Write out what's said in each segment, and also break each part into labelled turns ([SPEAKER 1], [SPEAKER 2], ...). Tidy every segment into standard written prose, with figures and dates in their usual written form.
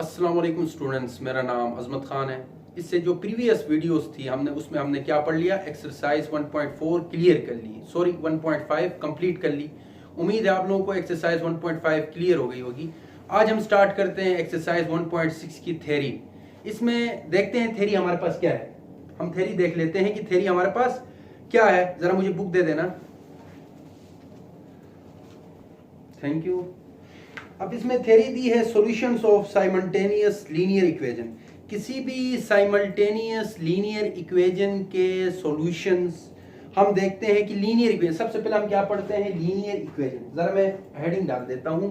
[SPEAKER 1] अस्सलाम वालेकुम स्टूडेंट्स, मेरा नाम अजमत खान है। इससे जो प्रीवियस वीडियोस थी हमने क्या पढ़ लिया, एक्सरसाइज 1.4 क्लियर कर ली, सॉरी 1.5 कंप्लीट कर ली। उम्मीद है आप लोगों को एक्सरसाइज 1.5 क्लियर हो गई होगी। आज हम स्टार्ट करते हैं एक्सरसाइज 1.6 की थ्योरी। इसमें देखते हैं थ्योरी हमारे पास क्या है। हम थ्योरी देख लेते हैं कि थ्योरी हमारे पास क्या है। जरा मुझे बुक दे देना, थैंक यू। अब इसमें थ्योरी दी है solutions of simultaneous linear equation. किसी भी साइमल्टेनियस लीनियर इक्वेशन के सॉल्यूशंस हम देखते हैं कि लीनियर इक्वेशन, सबसे पहले हम क्या पढ़ते हैं, लीनियर इक्वेशन। जरा मैं हेडिंग डाल देता हूं,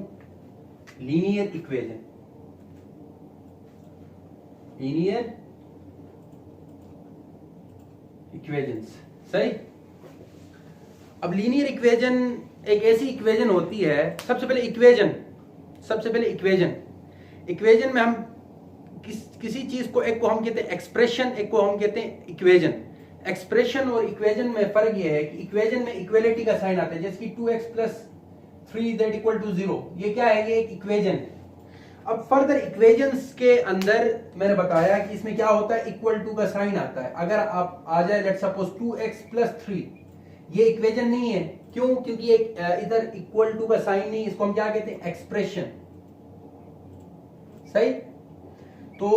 [SPEAKER 1] लीनियर इक्वेशन, लीनियर इक्वेशंस, सही। अब लीनियर इक्वेशन एक ऐसी इक्वेशन होती है, सबसे पहले इक्वेशन में हम किसी चीज को, एक को हम कहते हैं एक्सप्रेशन, एक को हम कहते हैं इक्वेशन। एक्सप्रेशन और इक्वेशन में फर्क यह है कि इक्वेशन में इक्वलिटी का साइन आता है, जैसे कि 2x + 3 = 0। ये क्या है, ये एक इक्वेशन है। अब फर्दर इक्वेशंस के अंदर मैंने बताया कि इसमें क्या होता है, इक्वल टू का साइन आता है। अगर आप आ जाए लेट्स सपोज 2x + 3, ये इक्वेशन नहीं है। क्यों? क्योंकि एक इधर इक्वल टू का साइन नहीं, इसको हम क्या कहते हैं, एक्सप्रेशन, सही। तो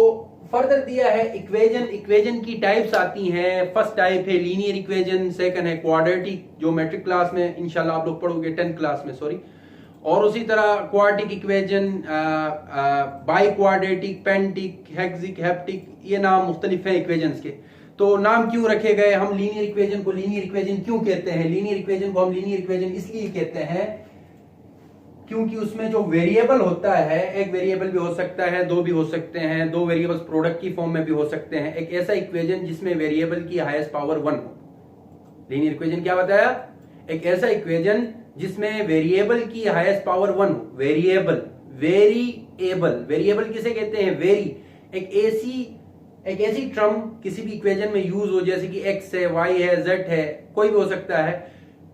[SPEAKER 1] फर्दर दिया है इक्वेशन की टाइप्स आती हैं। फर्स्ट टाइप है लीनियर इक्वेशन, सेकंड है क्वाड्रेटिक, जो मैट्रिक क्लास में इंशाल्लाह आप लोग पढ़ोगे, 10th क्लास में, सॉरी। और उसी तरह quadratic equation, biquadratic, pentic, hexic, heptic, ये नाम मुख्तलिफ है इक्वेशंस के। तो नाम क्यों रखे गए, हम लीनियर इक्वेशन को लीनियर इक्वेशन क्यों कहते हैं, लीनियर इक्वेशन को हम लीनियर इक्वेशन इसलिए कहते हैं क्योंकि उसमें जो वेरिएबल होता है, एक वेरिएबल भी हो सकता है, दो भी हो सकते हैं, दो वेरिएबल्स प्रोडक्ट की फॉर्म में भी हो सकते हैं। एक ऐसा इक्वेशन जिसमें वेरिएबल की हाईएस्ट पावर 1 हो। लीनियर इक्वेशन क्या बताया, एक ऐसा इक्वेशन जिसमें वेरिएबल की हाईएस्ट पावर 1 हो। वेरिएबल किसे कहते हैं, वेरी। एक ऐसी टर्म किसी भी इक्वेशन में यूज हो, जैसे कि x है, y है, z है, कोई भी हो सकता है,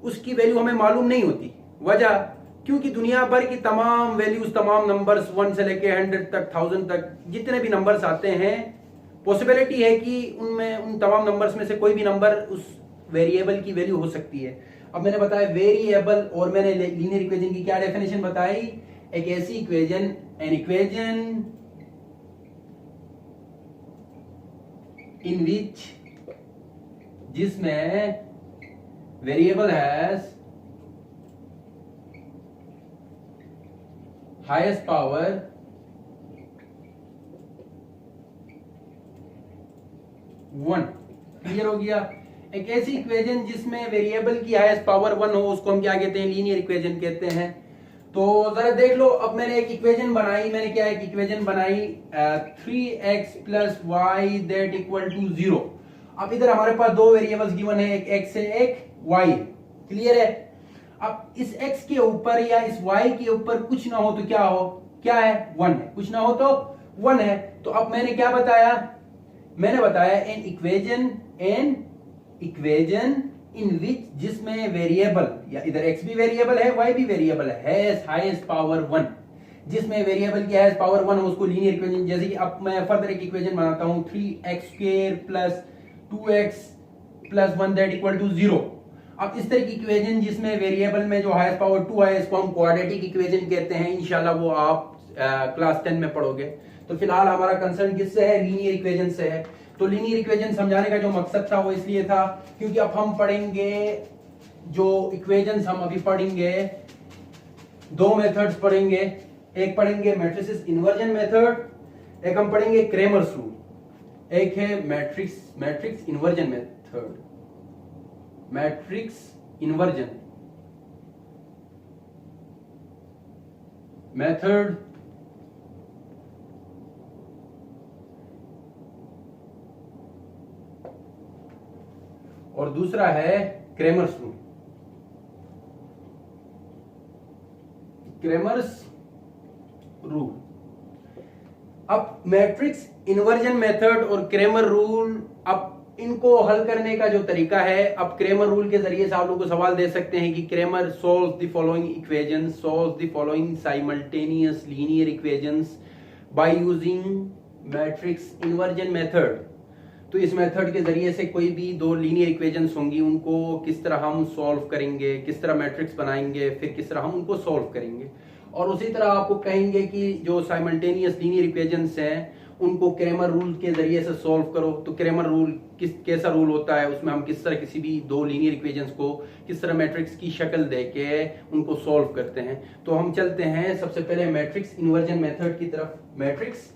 [SPEAKER 1] उसकी वैल्यू हमें मालूम नहीं होती। वजह, क्योंकि दुनिया भर की तमाम वैल्यूज, तमाम नंबर्स 1 से लेके 100 तक, 1000 तक, जितने भी नंबर्स आते हैं, पॉसिबिलिटी है कि उनमें, उन तमाम नंबर्स में से कोई भी नंबर उस वेरिएबल की वैल्यू हो सकती है। अब मैंने बताया वेरिएबल, और मैंने लीनियर इक्वेशन की क्या डेफिनेशन बताई, एक ऐसी इक्वेशन, एन इक्वेशन इन विच, जिसमें variable has highest power 1। Clear हो गया। एक ऐसी इक्वेशन जिसमें वेरिएबल की हाईएस्ट पावर 1 हो, उसको हम क्या कहते हैं, लीनियर इक्वेशन कहते हैं। तो जरा देख लो, अब मैंने एक इक्वेशन बनाई, एक इक्वेशन बनाई 3x + y = 0। अब इधर हमारे पास दो वेरिएबल्स गिवन है, एक x है, एक y है। क्लियर है। अब इस x के ऊपर या इस y के ऊपर कुछ ना हो तो क्या हो, क्या है, 1 है। कुछ ना हो तो 1 है। तो अब मैंने क्या बताया, मैंने बताया एन इक्वेशन इन विच, जिसमें वेरिएबल, या इधर x भी वेरिएबल है, y भी वेरिएबल है, हाईएस्ट पावर 1, जिसमें वेरिएबल की हाईएस्ट पावर 1 हो, उसको लीनियर इक्वेशन। जैसे कि अब मैं फर्दर एक इक्वेशन बनाता हूं, 3x² + 2x + 1 = 0। अब इस तरह की इक्वेशन जिसमें वेरिएबल में जो हाईएस्ट पावर 2 है, इसको हम क्वाड्रेटिक इक्वेशन कहते हैं। इंशाल्लाह वो आप क्लास 10 में पढ़ोगे। तो फिलहाल हमारा कंसर्न किससे है, लीनियर इक्वेशन से है। तो लीनियर इक्वेशन समझाने का जो मकसद था वो इसलिए था क्योंकि अब हम पढ़ेंगे, जो इक्वेशंस हम अभी पढ़ेंगे, दो मेथड्स पढ़ेंगे। एक पढ़ेंगे मैट्रिसेस इन्वर्जन मेथड, एक हम पढ़ेंगे क्रेमर्स रूल। एक है matrix inversion method, matrix inversion method, और दूसरा है क्रेमर्स रूल। अब मैट्रिक्स इन्वर्जन मेथड और क्रेमर रूल, अब इनको हल करने का जो तरीका है, अब क्रेमर रूल के जरिए से आप लोगों को सवाल दे सकते हैं कि Cramer solves the following equations, solves the following simultaneous linear equations by using matrix inversion method. तो इस मेथड के जरिए से कोई भी दो लीनियर इक्वेशंस होंगी उनको किस तरह हम सॉल्व करेंगे, किस तरह मैट्रिक्स बनाएंगे, फिर किस तरह हम उनको सॉल्व करेंगे। और उसी तरह आपको कहेंगे कि जो साइमल्टेनियस लीनियर इक्वेशंस हैं उनको क्रेमर रूल के जरिए से सॉल्व करो। तो क्रेमर रूल कैसा रूल होता है, उसमें हम किस तरह किसी भी दो लीनियर इक्वेशंस को किस तरह मैट्रिक्स की शक्ल देके उनको सॉल्व करते हैं। तो हम चलते हैं सबसे पहले मैट्रिक्स इन्वर्जन मेथड की तरफ। मैट्रिक्स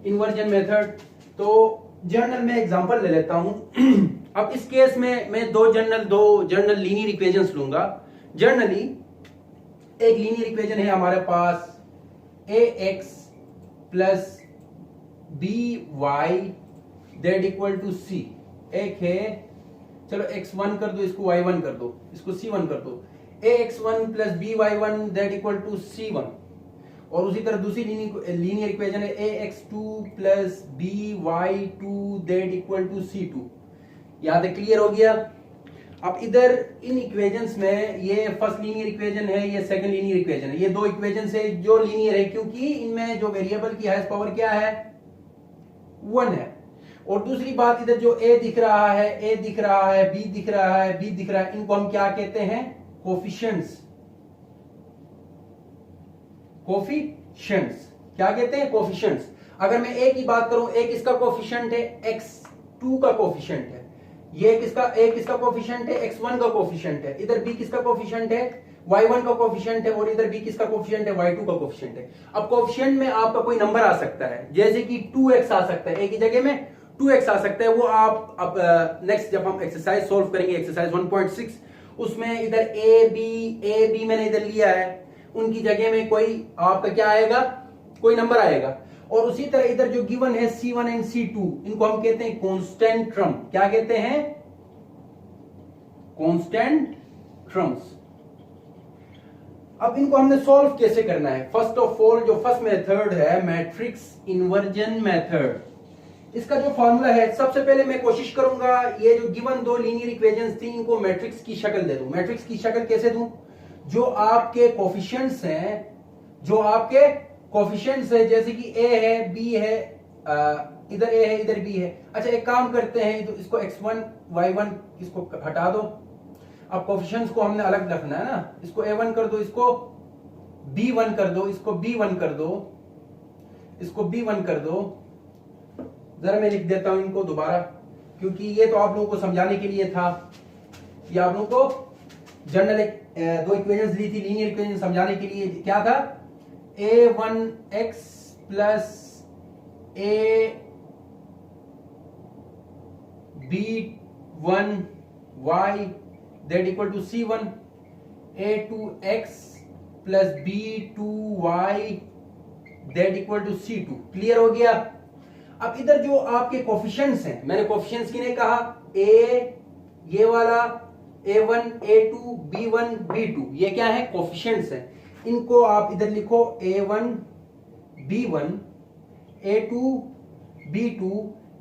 [SPEAKER 1] इन्वर्जन मेथड, तो जर्नल में एग्जांपल ले लेता हूं। अब इस केस में मैं दो जर्नल लीनियर इक्वेशंस लूंगा। जर्नली एक लीनियर इक्वेशन है हमारे पास ax plus by that equal to c। एक है, चलो x1 कर दो, इसको y1 कर दो, इसको c1 कर दो। ax1 plus by1 that equal to c1। और उसी तरह दूसरी लीनियर इक्वेशन है ax2 plus by2 that equal to c2। यहां तक क्लियर हो गया। अब इधर इन इक्वेशंस में ये फर्स्ट लीनियर इक्वेशन है, ये सेकंड लीनियर इक्वेशन है। ये दो इक्वेशन है जो लीनियर है क्योंकि इनमें जो वेरिएबल की हाईएस्ट पावर क्या है, 1 है। और दूसरी बात, इधर जो a दिख रहा है, b दिख रहा है, b दिख रहा है, इनको हम क्या कहते हैं, कोफिशिएंट्स। कोफिशिएंट्स क्या कहते हैं, कोफिशिएंट्स। अगर मैं a की बात करूं, एक इसका कोफिशिएंट है, x2 का कोफिशिएंट है। ये किसका कोफिशिएंट है, x1 का कोफिशिएंट है। इधर b किसका कोफिशिएंट है, y1 का कोफिशिएंट है। और इधर b किसका कोफिशिएंट है, y2 का कोफिशिएंट है। अब कोफिशिएंट में आपका कोई नंबर आ सकता है, जैसे कि 2x आ सकता है, a की जगह में 2x आ सकता है। वो आप अब नेक्स्ट जब हम एक्सरसाइज सॉल्व करेंगे, एक्सरसाइज 1.6, उसमें इधर a b मैंने इधर लिया है, उनकी जगह में कोई आपका क्या आएगा, कोई नंबर आएगा। और उसी तरह इधर जो गिवन है c1 एंड c2, इनको हम कहते हैं कांस्टेंट टर्म। क्या कहते हैं, कांस्टेंट टर्म्स। अब इनको हमने सॉल्व कैसे करना है। फर्स्ट ऑफ ऑल जो फर्स्ट मेथड है मैट्रिक्स इन्वर्जन मेथड, इसका जो फॉर्मूला है, सबसे पहले मैं कोशिश करूंगा ये जो गिवन दो लीनियर इक्वेशंस थी इनको मैट्रिक्स की शक्ल दे दूं। मैट्रिक्स की शक्ल कैसे दूं, जो आपके कोफिशिएंट्स हैं, जैसे कि a है, b है, इधर a है, इधर b है। अच्छा एक काम करते हैं, तो इसको x1 y1 इसको हटा दो। अब कोफिशिएंट्स को हमने अलग रखना है ना, इसको a1 कर दो, इसको b1 कर दो, इसको b1 कर दो, इसको b1 कर दो। जरा मैं लिख देता हूं इनको दोबारा, क्योंकि ये तो आप लोगों को समझाने के लिए था। ये आप लोगों को जनरल दो इक्वेशंस ली थी, लीनियर इक्वेशन समझाने के लिए। क्या था, a1x plus ab1y that equal to c1, a2x plus b2y that equal to c2। Clear हो गया। अब इधर जो आपके कोफिशिएंट्स हैं, मैंने कोफिशिएंट्स किन्हें कहा, ये वाला a1 a2 b1 b2, ये क्या है, कोफिशिएंट्स हैं। इनको आप इधर लिखो a1 b1 a2 b2,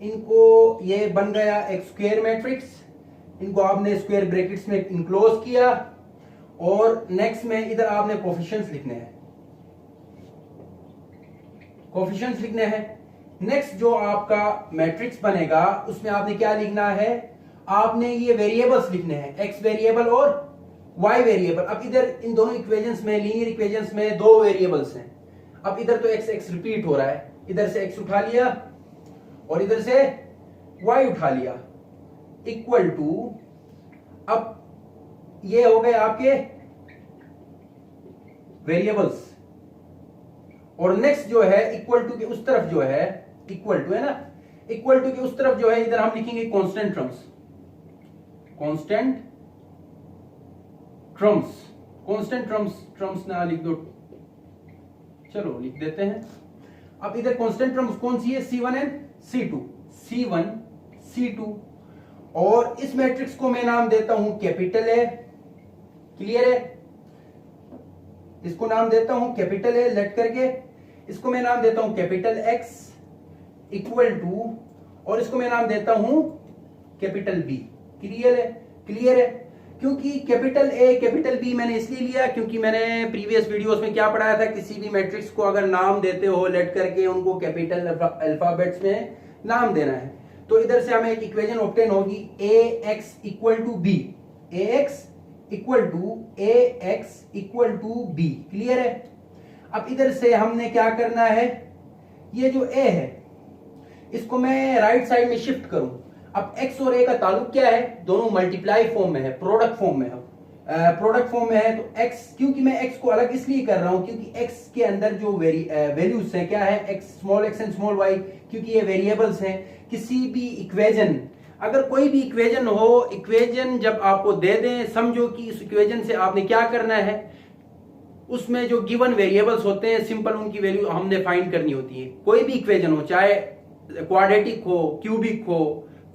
[SPEAKER 1] इनको ये बन गया एक स्क्वायर मैट्रिक्स। इनको आपने स्क्वायर ब्रैकेट्स में इनक्लोज किया। और नेक्स्ट में इधर आपने कोफिशिएंट्स लिखने हैं, नेक्स्ट जो आपका मैट्रिक्स बनेगा उसमें आपने क्या लिखना है, आपने ये वेरिएबल्स लिखने हैं, x वेरिएबल और y वेरिएबल। अब इधर इन दोनों इक्वेशंस में, लीनियर इक्वेशंस में दो वेरिएबल्स हैं। अब इधर तो x रिपीट हो रहा है, इधर से x उठा लिया और इधर से y उठा लिया, इक्वल टू, अब ये हो गए आपके वेरिएबल्स। और नेक्स्ट जो है इक्वल टू के उस तरफ जो है, इक्वल टू है ना, इक्वल टू के उस तरफ जो है इधर हम लिखेंगे कांस्टेंट ट्रम्स ना लिख दो, चलो लिख देते हैं। अब इधर कांस्टेंट ट्रम्स कौन सी है, c1 एंड c2। और इस मैट्रिक्स को मैं नाम देता हूं कैपिटल ए। क्लियर है, इसको नाम देता हूं कैपिटल ए, लेट करके। इसको मैं नाम देता हूं कैपिटल एक्स इक्वल टू, और इसको मैं नाम देता हूं कैपिटल बी। क्लियर है। क्योंकि कैपिटल ए कैपिटल बी मैंने इसलिए लिया क्योंकि मैंने प्रीवियस वीडियोस में क्या पढ़ाया था, किसी भी मैट्रिक्स को अगर नाम देते हो लेट करके उनको कैपिटल अल्फाबेट्स में नाम देना है। तो इधर से हमें एक इक्वेशन ऑब्टेन होगी A X equal to B, A X equal to B. Clear है? अब इधर से हमने क्या करना है, ये जो ए है इसको मैं राइट साइड में शिफ्ट करूं। अब x और a का ताल्लुक क्या है, दोनों मल्टीप्लाई फॉर्म में है, प्रोडक्ट फॉर्म में है। प्रोडक्ट फॉर्म में है तो x, क्योंकि मैं x को अलग इसलिए कर रहा हूं क्योंकि x के अंदर जो वैल्यूज हैं क्या है, x small x and small y, क्योंकि ये वेरिएबल्स हैं। किसी भी इक्वेजन, अगर कोई भी इक्वेजन हो, इक्वेजन जब आपको दे दें, समझो कि इस इक्वेजन से आपने क्या करना है, उसमें जो गिवन वेरिएबल्स होते हैं सिंपल उनकी वैल्यू हमने फाइंड करनी होती है। कोई भी इक्वेजन हो, चाहे क्वाड्रेटिक हो, क्यूबिक हो,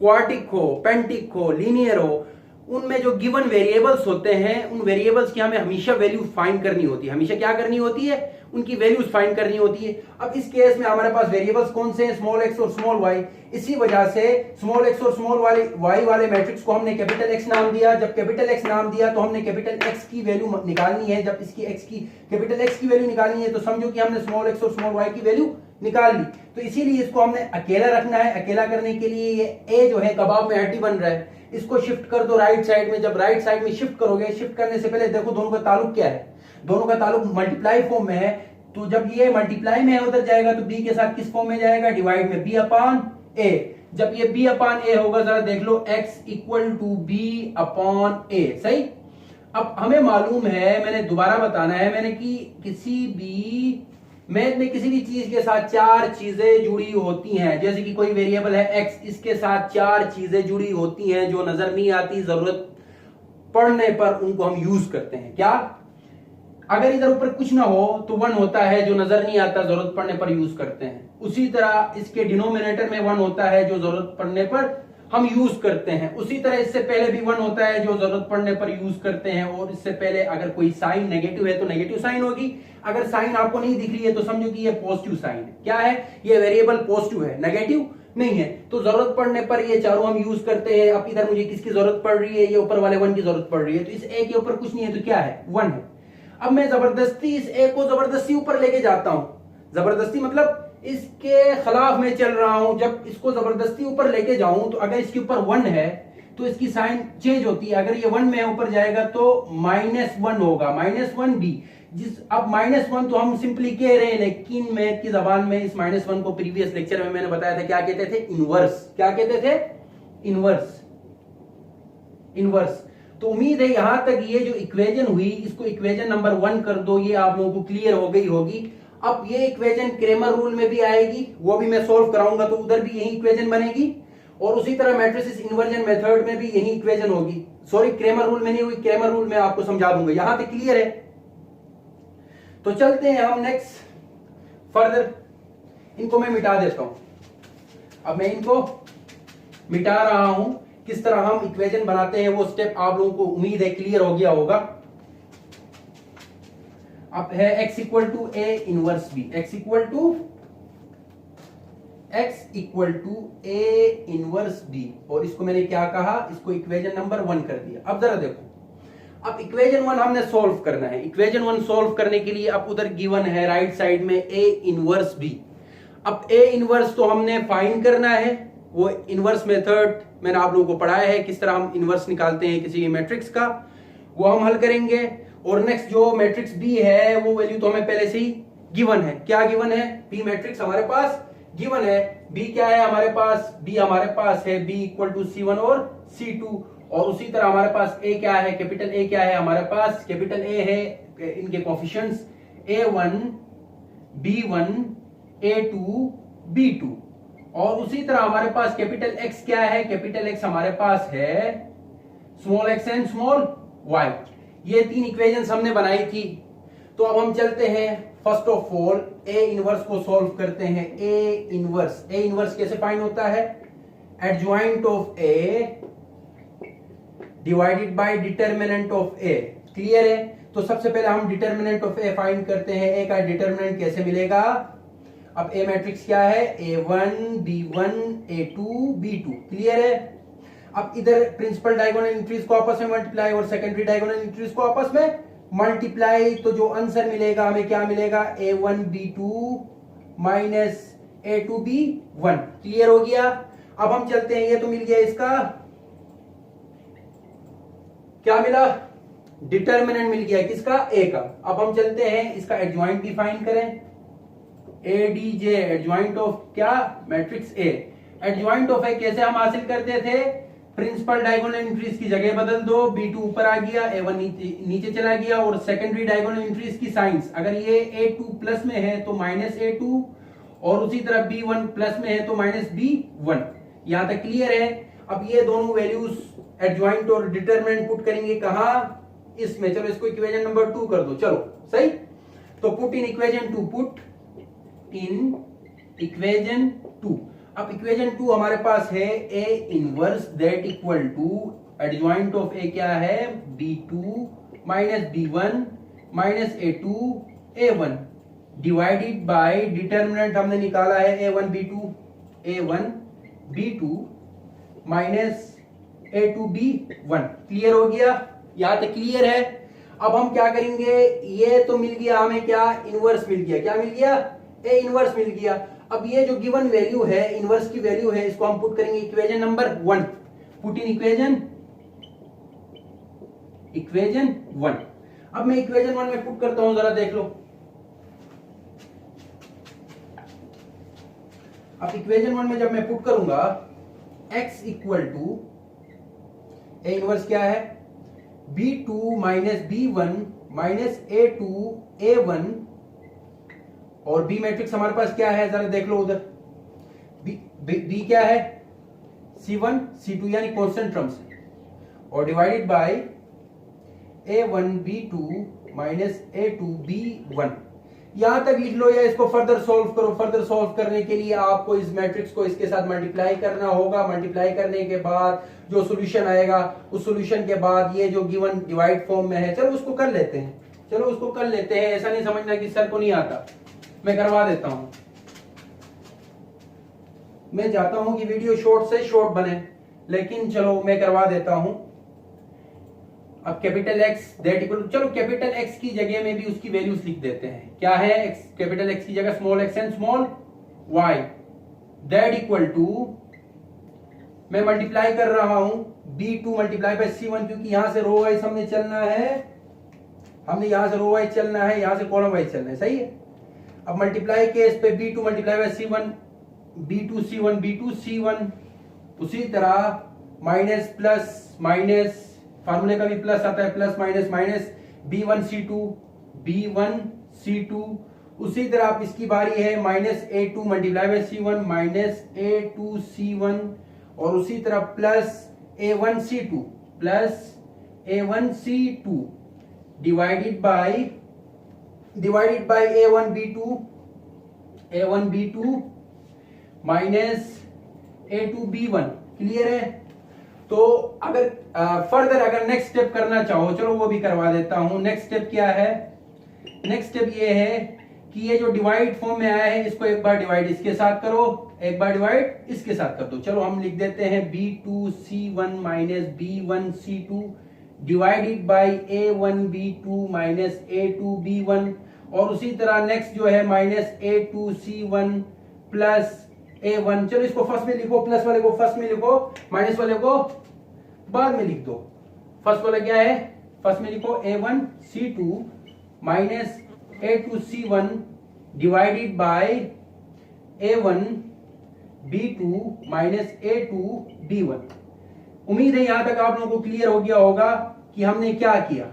[SPEAKER 1] क्वार्टिक हो, पेंटिक हो, लीनियर हो, उनमें जो गिवन वेरिएबल्स होते हैं उन वेरिएबल्स की हमें हमेशा वैल्यू फाइंड करनी होती है। हमेशा क्या करनी होती है, उनकी वैल्यूज फाइंड करनी होती है। अब इस केस में हमारे पास वेरिएबल्स कौन से हैं, स्मॉल एक्स और स्मॉल वाई। इसी वजह से स्मॉल एक्स और स्मॉल वाई वाले मैट्रिक्स को हमने कैपिटल एक्स नाम दिया। जब कैपिटल एक्स नाम दिया तो हमने कैपिटल एक्स की वैल्यू निकालनी है। जब इसकी एक्स की कैपिटल एक्स की वैल्यू निकालनी है तो समझो कि हमने स्मॉल एक्स और स्मॉल वाई की वैल्यू निकाल ली। तो इसीलिए इसको हमने अकेला रखना है। अकेला करने के लिए ये ए जो है कबाब में हड्डी बन रहा है, इसको शिफ्ट कर दो राइट साइड में। जब राइट साइड में शिफ्ट करोगे, शिफ्ट करने से पहले देखो दोनों का ताल्लुक क्या है, दोनों का ताल्लुक मल्टीप्लाई फॉर्म में है। तो जब ये मल्टीप्लाई में है उधर जाएगा तो b के साथ किस फॉर्म में जाएगा, डिवाइड में, b अपॉन a। जब ये b अपॉन a होगा, जरा देख लो, x equal to b upon a। सही। अब हमें मालूम है, मैंने दोबारा बताना है मैंने कि किसी भी मैथ में किसी भी चीज के साथ चार चीजें जुड़ी होती हैं। जैसे कि कोई वेरिएबल है x, इसके साथ चार चीजें जुड़ी होती हैं जो नजर नहीं आती, जरूरत पड़ने पर उनको हम यूज करते हैं। क्या? अगर इधर ऊपर कुछ ना हो तो 1 होता है जो नजर नहीं आता, जरूरत पड़ने पर यूज करते हैं। उसी तरह इसके डिनोमिनेटर में 1 होता है जो जरूरत पड़ने पर हम यूज करते हैं। उसी तरह इससे पहले भी 1 होता है जो जरूरत पड़ने पर यूज करते हैं। और इससे पहले अगर कोई साइन नेगेटिव है तो नेगेटिव साइन होगी। अगर साइन आपको नहीं दिख रही है तो समझो कि ये पॉजिटिव साइन है। क्या है? ये वेरिएबल पॉजिटिव है, नेगेटिव नहीं है। तो जरूरत पड़ने पर ये चारों हम यूज करते हैं। अब इधर मुझे किसकी जरूरत पड़ रही है, ये ऊपर वाले 1 की जरूरत पड़ रही है। तो इस ए के ऊपर कुछ नहीं है तो क्या है, 1 है। अब मैं जबरदस्ती इस ए को जबरदस्ती ऊपर लेके जाता हूं। जबरदस्ती मतलब इसके खिलाफ में चल रहा हूं। जब इसको जबरदस्ती ऊपर लेके जाऊं तो अगर इसके ऊपर 1 है तो इसकी साइन चेंज होती है। अगर ये 1 में ऊपर जाएगा तो -1 होगा, -1 भी। अब -1 तो हम सिंपली कह रहे हैं, लेकिन मैथ की जबान में इस -1 को प्रीवियस लेक्चर में मैंने बताया था क्या कहते थे, इनवर्स। क्या कहते थे? इनवर्स। इनवर्स। तो उम्मीद है यहां तक ये जो इक्वेशन हुई इसको इक्वेशन नंबर 1 कर दो, ये आप लोगों को क्लियर हो गई होगी। अब ये इक्वेशन क्रेमर रूल में भी आएगी, वो भी मैं सॉल्व कराऊंगा तो उधर भी यही इक्वेशन बनेगी। और उसी तरह मैट्रिसेस इन्वर्जन मेथड में भी यही इक्वेशन होगी। सॉरी, क्रेमर रूल में नहीं हुई, क्रेमर रूल में आपको समझा दूंगा। यहां तक क्लियर है? तो चलते हैं हम नेक्स्ट फर्दर। इनको मैं मिटा देता हूं। अब मैं इनको मिटा रहा हूं। किस तरह हम इक्वेशन बनाते हैं वो स्टेप आप लोगों को उम्मीद है क्लियर हो गया होगा। अब है x equal to a inverse b, x equal to a inverse b। और इसको मैंने क्या कहा, इसको इक्वेशन नंबर 1 कर दिया। अब जरा देखो, अब इक्वेशन 1 हमने सॉल्व करना है। इक्वेशन 1 सॉल्व करने के लिए अब उधर गिवन है राइट साइड में a इनवर्स b। अब a इनवर्स तो हमने फाइंड करना है, वो इनवर्स मेथड मैंने आप लोगों को पढ़ाया है, किस तरह हम इनवर्स निकालते हैं किसी मैट्रिक्स का, वो हम हल करेंगे। और नेक्स्ट जो मैट्रिक्स बी है वो वैल्यू तो हमें पहले से ही गिवन है। क्या गिवन है? बी मैट्रिक्स हमारे पास गिवन है। बी क्या है हमारे पास? बी हमारे पास है बी इक्वल टू C1 और C2। और उसी तरह हमारे पास ए क्या है, कैपिटल ए क्या है हमारे पास, कैपिटल ए है, इनके coefficients A1 B1 A2 B2। और उसी तरह हमारे पास कैपिटल एक्स क्या है, कैपिटल एक्स हमारे पास है small X and small Y. ये 3 इक्वेशंस हमने बनाई थी। तो अब हम चलते हैं first of all A inverse को सॉल्व करते हैं। ए इनवर्स कैसे फाइंड होता है? Adjoint of A divided by determinant of A. Clear है? तो सबसे पहले हम डिटर्मिनेंट ऑफ ए फाइंड करते हैं। ए का डिटर्मिनेंट कैसे मिलेगा? अब ए मैट्रिक्स क्या है? A1 B1 A2 B2। Clear है? अब इधर प्रिंसिपल डायगोनल एंट्रीज को आपस में मल्टीप्लाई और सेकेंडरी डायगोनल एंट्रीज को आपस में मल्टीप्लाई, तो जो आंसर मिलेगा हमें क्या मिलेगा, a1b2 माइनस a2b1। क्लियर हो गया। अब हम चलते हैं, ये तो मिल गया इसका, क्या मिला, डिटर्मिनेंट मिल गया किसका, ए का। अब हम चलते हैं इसका एडजॉइंट डिफाइन करें, एडीजे एडजॉइंट ऑफ क्या, मैट्रिक्स ए। एडजॉइंट ऑफ ए कैसे हम हासिल करते थे, प्रिंसिपल डायगोनल एंट्रीज की जगह बदल दो, b2 ऊपर आ गया, a1 नीचे चला गया, और सेकेंडरी डायगोनल एंट्रीज की साइंस, अगर ये a2 प्लस में है तो माइनस a2, और उसी तरह b1 प्लस में है तो माइनस b1। यहां तक क्लियर है। अब ये दोनों वैल्यूज एडजॉइंट और डिटरमिनेंट पुट करेंगे कहां, इसमें। चलो इसको इक्वेशन नंबर 2 कर दो, चलो सही। तो put in equation 2, put in equation 2। अब इक्वेशन 2 हमारे पास है a inverse that equal to adjoint of a क्या है, b2 minus b1 minus a2 a1 divided by determinant हमने निकाला है a1 b2 minus a2 b1। Clear हो गया, यहां तक क्लियर है। अब हम क्या करेंगे, ये तो मिल गया हमें क्या, इनवर्स मिल गया, क्या मिल गया, ए इनवर्स मिल गया। अब ये जो गिवन वैल्यू है, इनवर्स की वैल्यू है, इसको हम पुट करेंगे equation number 1, put in equation 1। अब मैं इक्वेशन 1 में पुट करता हूं, जरा देख लो। अब इक्वेशन 1 में जब मैं पुट करूंगा, x equal to A inverse क्या है, b2 minus b1 minus a2 a1, और बी मैट्रिक्स हमारे पास क्या है, जरा देख लो उधर, बी क्या है, c1 c2 यानी कांस्टेंट टर्म्स, और divided by a1 b2 minus a2 b1। यहां तक लिख लो या इसको फर्दर सॉल्व करो। फर्दर सॉल्व करने के लिए आपको इस मैट्रिक्स को इसके साथ मल्टीप्लाई करना होगा। मल्टीप्लाई करने के बाद जो सॉल्यूशन आएगा, उस सॉल्यूशन के बाद ये जो गिवन डिवाइड फॉर्म में है, चलो उसको कर लेते हैं, चलो उसको कर लेते हैं। ऐसा नहीं समझना कि सर को नहीं आता, मैं करवा देता हूं। मैं चाहता हूं कि वीडियो शॉर्ट से शॉर्ट बने, लेकिन चलो मैं करवा देता हूं। अब कैपिटल X दैट इक्वल, चलो कैपिटल X की जगह में भी उसकी वैल्यूज लिख देते हैं। क्या है, कैपिटल X की जगह small x and small y that equal to, मैं मल्टीप्लाई कर रहा हूं b2 मल्टीप्लाई बाय c1, क्योंकि यहां से रो वाइज हमने चलना है, हमने यहां से रो वाइज चलना है, यहां से कॉलम वाइज चलना है, सही है। अब मल्टीप्लाई केस पे b2 multiply by c1, b2 c1 b2 c1, उसी तरह माइनस प्लस माइनस, फार्मूले का भी प्लस आता है, plus minus minus, b1 c2 उसी तरह आप इसकी बारी है, minus a2 multiply by c1 minus a2 c1, और उसी तरह plus a1 c2 divided by a1 b2 minus a2 b1। Clear है। तो अगर फर्दर अगर नेक्स्ट स्टेप करना चाहो, चलो वो भी करवा देता हूं। नेक्स्ट स्टेप क्या है, नेक्स्ट स्टेप ये है कि ये जो डिवाइड फॉर्म में आया है, इसको एक बार डिवाइड इसके साथ करो, एक बार डिवाइड इसके साथ कर दो। चलो हम लिख देते हैं b2 c1 minus b1 c2 divided by a1 b2 minus a2 b1, और उसी तरह नेक्स्ट जो है minus a2 c1 plus a1। चलो इसको फर्स्ट में लिखो, प्लस वाले को फर्स्ट में लिखो, माइनस वाले को बाद में लिख दो। फर्स्ट वाला क्या है, फर्स्ट में लिखो a1 c2 minus a2 c1 divided by a1 b2 minus a2 b1। उम्मीद है यहां तक आप लोगों को क्लियर हो गया होगा कि हमने क्या किया।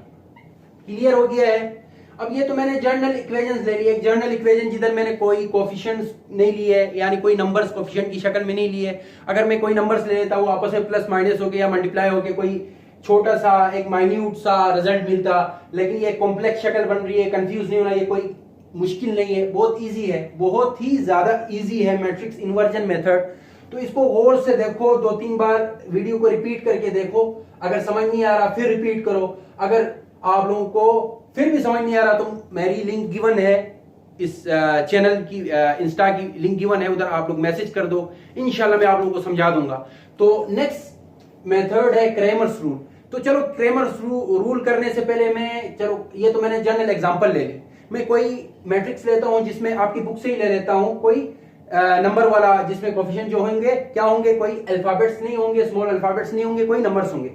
[SPEAKER 1] क्लियर हो गया है। अब ये तो मैंने जर्नल इक्वेशंस ले लिए, एक जर्नल इक्वेशन जिधर मैंने कोई कोफिशिएंट्स नहीं लिए, यानी कोई नंबर्स कोफिशिएंट की शक्ल में नहीं लिए। अगर मैं कोई नंबर्स ले लेता हूँ, आपस में प्लस माइनस होके या मल्टीप्लाई होके कोई छोटा सा एक माइन्यूट सा रिजल्ट मिलता, लेकिन ये कॉम्प्लेक्स शक्ल बन रही है, कंफ्यूज नहीं होना, ये कोई मुश्किल नहीं है, बहुत ईजी है, बहुत ही ज्यादा ईजी है मैट्रिक्स इन्वर्जन मेथड। तो इसको गौर से देखो, 2-3 बार वीडियो को रिपीट करके देखो। अगर समझ नहीं आ रहा फिर रिपीट करो। अगर आप लोगों को फिर भी समझ नहीं आ रहा तो मेरी लिंक गिवन है, इस चैनल की इंस्टा की लिंक गिवन है, उधर आप लोग मैसेज कर दो, इंशाल्लाह मैं आप लोगों को समझा दूंगा। तो नेक्स्ट मेथड है क्रेमर्स रूल। तो चलो क्रेमर्स रूल करने से पहले मैं, चलो ये तो मैंने जनरल एग्जांपल ले ली, मैं कोई मैट्रिक्स लेता हूं जिसमें आपकी बुक से ही ले लेता हूं, कोई नंबर वाला, जिसमें कोफिशिएंट जो होंगे क्या होंगे, कोई अल्फाबेट्स नहीं होंगे, स्मॉल अल्फाबेट्स नहीं होंगे, कोई नंबर्स होंगे।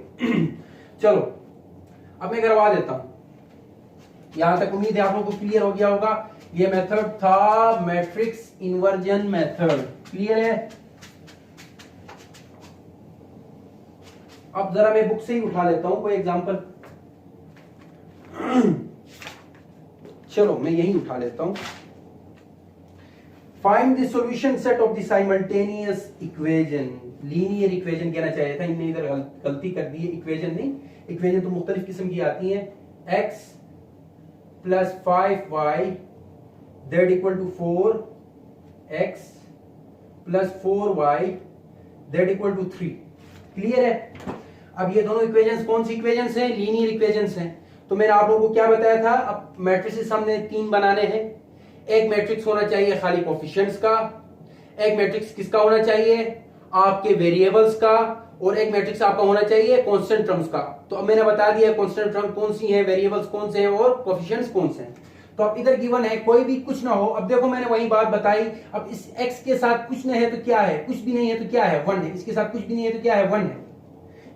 [SPEAKER 1] चलो अब मैं करवा देता हूं। यहां तक उम्मीद है आप लोगों को क्लियर हो गया होगा। ये मेथड था मैट्रिक्स इन्वर्जन मेथड, क्लियर है। अब जरा मैं बुक से ही उठा लेता हूं कोई एग्जांपल। चलो मैं यही उठा लेता हूं। Find the solution set of the simultaneous equation, linear equation कहना चाहिए था, इनने इधर गलती कर दी है, इक्वेशन नहीं। इक्वेशन तो मुख्तलिफ किस्म की आती है। x plus 5y that equal to 4x plus 4y that equal to 3, clear है। अब ये दोनों इक्वेशंस कौन सी इक्वेशंस हैं, लीनियर इक्वेशंस हैं। तो मैंने आप लोगों को क्या बताया था, अब मैट्रिसेस हमने 3 बनाने हैं। एक मैट्रिक्स होना चाहिए खाली कोफिशिएंट्स का, एक मैट्रिक्स किसका होना चाहिए, आपके वेरिएबल्स का, और एक मैट्रिक्स आपका होना चाहिए कांस्टेंट टर्म्स का। तो अब मैंने बता दिया कांस्टेंट टर्म कौन सी है, वेरिएबल्स कौन से हैं और कोफिशिएंट्स कौन से हैं। तो अब इधर गिवन है, कोई भी कुछ ना हो। अब देखो मैंने वही बात बताई, अब इस x के साथ कुछ नहीं है तो क्या है, कुछ भी नहीं है तो क्या है, 1 है। इसके साथ कुछ भी नहीं है तो क्या है, 1 है।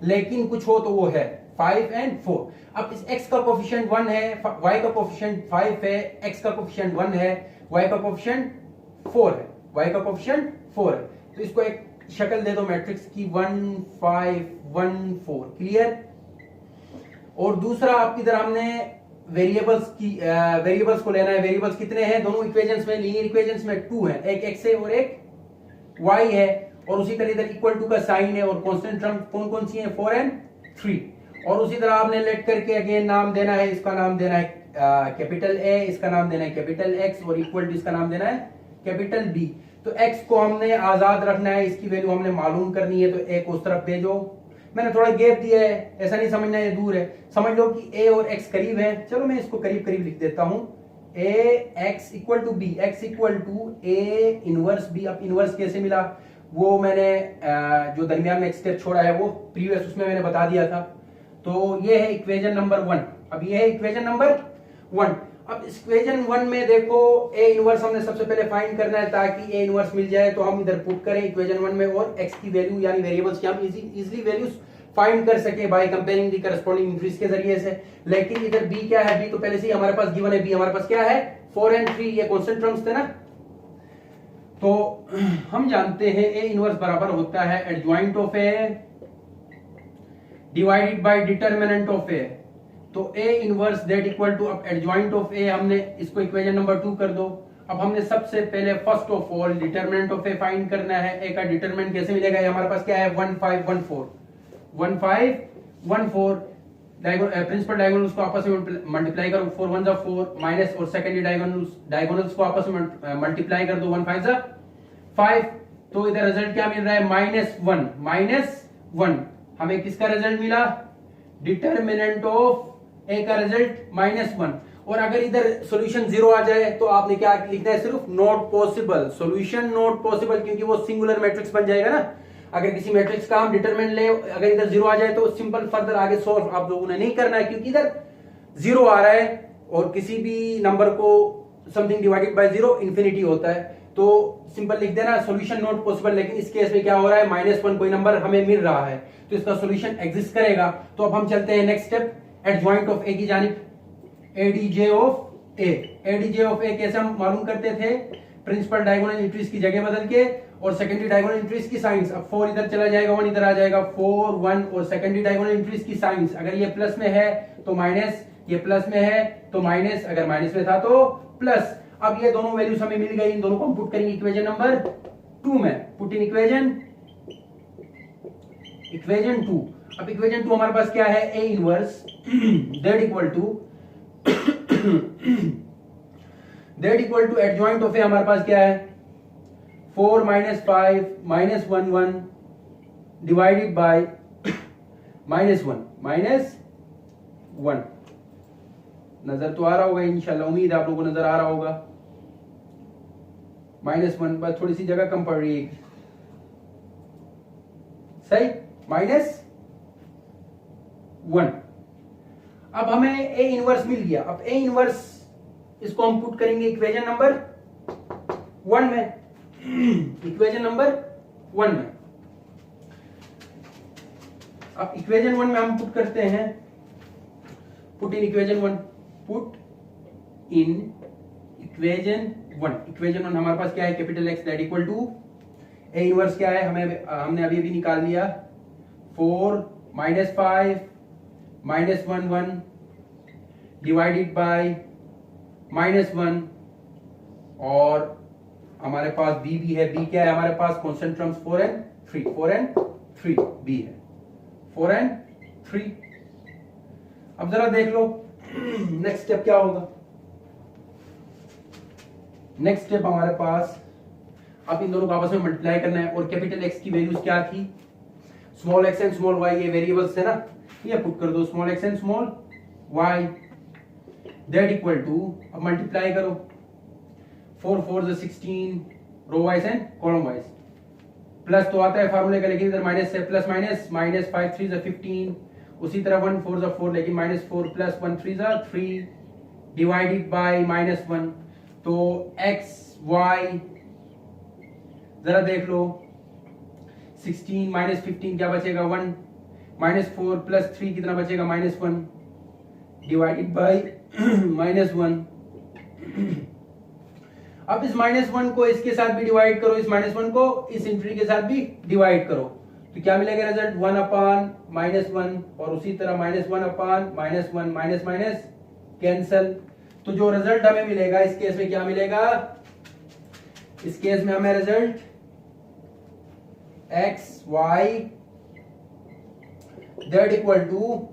[SPEAKER 1] लेकिन कुछ हो तो वो है 5 और 4। अब इस x का कोफिशिएंट 1 है, y का कोफिशिएंट 5 है, x का कोफिशिएंट 1 है, y का कोफिशिएंट 4 है, y का कोफिशिएंट 4 है। तो इसको एक शक्ल दे दो मैट्रिक्स की 1 5 1 4, क्लियर। और दूसरा आपकी तरह हमने वेरिएबल्स को लेना है। वेरिएबल्स कितने हैं दोनों इक्वेशंस में, लीनियर इक्वेशंस में 2 हैं, एक x है और एक y है। और उसी तरह इधर इक्वल टू का साइन है, और कांस्टेंट टर्म कौन कौन सी हैं, 4 और 3। और उसी तरह आपने लेट करके अगेन नाम देना है, इसका नाम देना है कैपिटल A, इसका नाम देना है कैपिटल X, और इक्वल टू इसका नाम देना है कैपिटल B। तो x को हमने आजाद रखना है, इसकी वैल्यू हमने मालूम करनी है, तो a को उस तरफ भेजो। मैंने थोड़ा गैप दिया है, ऐसा नहीं समझना ये दूर है, समझ लो कि a और x करीब है। चलो मैं इसको करीब करीब लिख देता हूं, x equal to b, x equal to a inverse b। अब इनवर्स कैसे मिला, वो मैंने जो दरमियान में एक स्टेप छोड़ा है वो प्रीवियस उसमें मैंने बता दिया था। तो ये है इक्वेशन नंबर 1। अब ये है इक्वेशन नंबर 1। अब इक्वेशन 1 में देखो a इनवर्स हमने सबसे पहले फाइंड करना है, ताकि a इनवर्स मिल जाए तो हम इधर पुट करें इक्वेशन 1 में, और x की वैल्यू यानी वेरिएबल्स की हम इजीली वैल्यूज फाइंड कर सके by comparing the corresponding entries के जरिए से। लेकिन इधर b क्या है, b तो पहले से ही हमारे पास गिवन है, b हमारे पास क्या है 4 और 3, ये कांस्टेंट टर्म्स थे ना। तो हम जानते हैं a इनवर्स बराबर होता है adjoint of a divided by determinant of a। तो a inverse that equal to, अब एडजॉइंट ऑफ a हमने इसको इक्वेशन नंबर 2 कर दो। अब हमने सबसे पहले first of all determinant of a find करना है। a का डिटरमिनेंट कैसे मिलेगा, ये हमारे पास क्या है 1 5 1 4 1 5 1 4। प्रिंसिपल डायगोनल्स को आपस में मल्टीप्लाई करो, 4 1 4 माइनस, और सेकेंडरी डायगोनल्स को आपस में मल्टीप्लाई कर दो, 1 5 5। तो इधर रिजल्ट क्या मिल रहा है -1 हमें किसका रिजल्ट मिला, डिटरमिनेंट ऑफ a का रिजल्ट -1। और अगर इधर सॉल्यूशन 0 आ जाए तो आपने क्या लिखना है, सिर्फ not possible, solution not possible, क्योंकि वो सिंगुलर मैट्रिक्स बन जाएगा ना। अगर किसी मैट्रिक्स का हम डिटरमिनेंट ले, अगर इधर 0 आ जाए तो सिंपल फर्दर आगे सॉल्व आप लोगों ने नहीं करना है, क्योंकि इधर 0 आ रहा है और किसी भी नंबर को समथिंग डिवाइडेड बाय 0 इंफिनिटी होता है। तो सिंपल लिख देना सॉल्यूशन नॉट पॉसिबल। लेकिन इस केस में क्या हो रहा है, -1 कोई नंबर हमें मिल रहा है, तो इसका सॉल्यूशन एग्जिस्ट करेगा। तो अब हम चलते हैं next step, adjoint of a की जानिब, एडीजे ऑफ a कैसे हम मालूम करते थे, प्रिंसिपल डायगोनल एंट्रीज की जगह बदल के और सेकेंडरी डायगोनल एंट्रीज की साइंस। अब 4 इधर चला जाएगा, 1 इधर आ जाएगा, 4 1, और सेकेंडरी डायगोनल एंट्रीज की साइंस, अगर ये प्लस में है तो माइनस, ये प्लस में है तो माइनस, अगर माइनस में था तो प्लस। अब ये दोनों वैल्यूज हमें मिल गई, इन दोनों को हम पुट करेंगे इक्वेशन नंबर 2 में, पुट इन इक्वेशन 2। अब इक्वेशन 2 हमारे पास क्या है, a inverse that equal to adjoint of a हमारे पास क्या है 4 5 -1 1 डिवाइडेड बाय -1 नजर तो आ रहा होगा इंशाल्लाह, उम्मीद है आप लोगों को नजर आ रहा होगा। -1 बस थोड़ी सी जगह कम पड़ रही है, सही, 1। अब हमें ए इनवर्स मिल गया। अब ए इनवर्स इसको हम पुट करेंगे इक्वेशन नंबर 1 में, इक्वेशन नंबर 1 में। अब इक्वेशन 1 में हम पुट करते हैं, put in equation 1, put in equation 1। Equation 1 हमारे पास क्या है, capital X that equal to A inverse क्या है, हमने अभी अभी निकाल लिया 4 minus 5 minus 1 1 divided by minus 1, और हमारे पास बी भी है। बी क्या है हमारे पास, कांस्टेंट टर्म्स 4 एंड 3 बी है 4 एंड 3। अब जरा देख लो नेक्स्ट स्टेप क्या होगा। नेक्स्ट स्टेप हमारे पास अब इन दोनों को आपस में मल्टीप्लाई करना है, और कैपिटल एक्स की वैल्यूज क्या थी, small X and small Y, ये वेरिएबल्स है ना, ये पुट कर दो small X and small Y that equal to, अब मल्टीप्लाई करो 4 4 16 row wise and column wise, plus तो आता है फार्मूले का लेकिन इधर माइनस है, प्लस माइनस माइनस 5 3 15, उसी तरह 1 4 4 लेकिन minus 4 plus 1 3 3 divided by minus 1। तो एक्स वाई जरा देख लो 16 माइनस 15 क्या बचेगा 1, माइनस 4 प्लस 3 कितना बचेगा माइनस 1 डिवाइडेड बाय माइनस 1। अब इस माइनस 1 को इसके साथ भी डिवाइड करो, इस माइनस 1 को इस इंट्री के साथ भी डिवाइड करो, तो क्या मिलेगा रिजल्ट 1 अपान माइनस 1, और उसी तरह minus 1 upon minus 1, minus minus cancel. तो जो रिजल्ट हमें मिलेगा इस केस में क्या मिलेगा, इस केस में हमें result X Y that equal to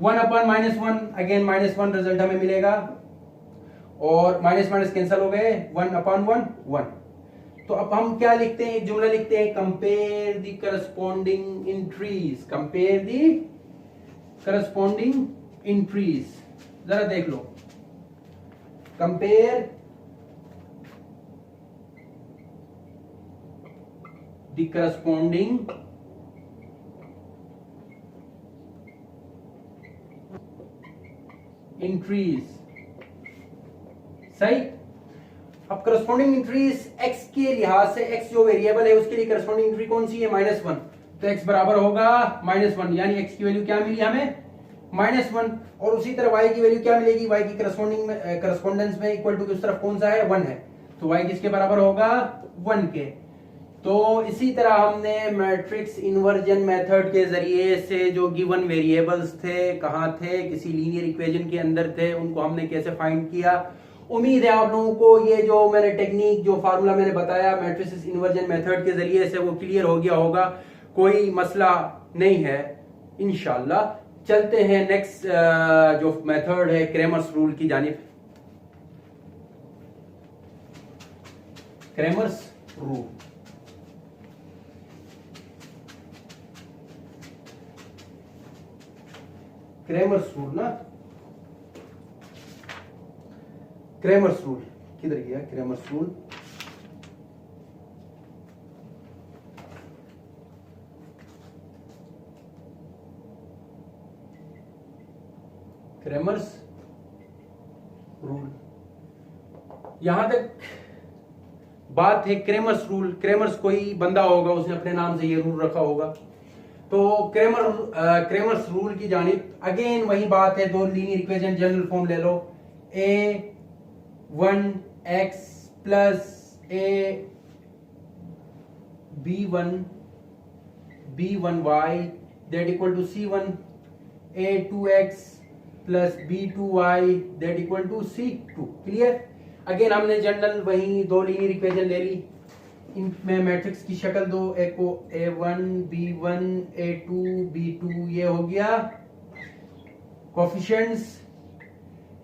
[SPEAKER 1] 1 upon minus 1, again minus 1 result हमें मिलेगा, और माइनस माइनस कैंसिल हो गए 1 अपान 1 1। तो अब हम क्या लिखते हैं, एक जुमला लिखते हैं, compare the corresponding entries, compare the corresponding entries. जरा देख लो, कंपेयर द करस्पॉन्डिंग इंट्रीज, सही। अब करस्पॉन्डिंग इंट्रीज x के लिहाज से, x जो वेरिएबल है उसके लिए करस्पॉन्डिंग इंट्री कौन सी है -1, तो x बराबर होगा -1, यानी x की वैल्यू क्या मिली हमें -1, और उसी तरह y की वैल्यू क्या मिलेगी, y की करस्पॉन्डिंग में करस्पॉन्डेंस में इक्वल टू की उस तरफ कौन सा है 1 है, तो y किसके बराबर होगा 1 के। तो इसी तरह हमने मैट्रिक्स इन्वर्जन मेथड के जरिए से जो गिवन वेरिएबल्स थे, कहाँ थे, किसी लीनियर इक्वेशन के अंदर थे, उनको हमने कैसे फाइंड किया। उम्मीद है आप लोगों को ये जो मैंने टेक्निक, जो फार्मूला मैंने बताया मैट्रिक्स इन्वर्जन मेथड के जरिए से, वो क्लियर हो गया होगा, कोई मसला नहीं है इंशाल्लाह। चलते हैं नेक्स्ट जो मेथड है क्रेमर्स रूल की जानिब। क्रेमर्स रूल, क्रेमर्स रूल ना, क्रेमर्स रूल किधर गया, क्रेमर्स रूल क्रेमर्स रूल, यहां तक बात है क्रेमर्स रूल। क्रेमर्स कोई बंदा होगा, उसने अपने नाम से ये रूल रखा होगा। तो क्रेमर्स रूल की जानिब अगेन वही बात है, दो लीनियर इक्वेशन जनरल फॉर्म ले लो, a1x plus b1y that equal to c1, a2x plus b2y that equal to c2। Clear. Again हमने जनरल वही दो लीनियर इक्वेशन ले ली, इनमें मैट्रिक्स की शक्ल दो, एक को a1 b1 a2 b2, ये हो गया कोफिशिएंट्स,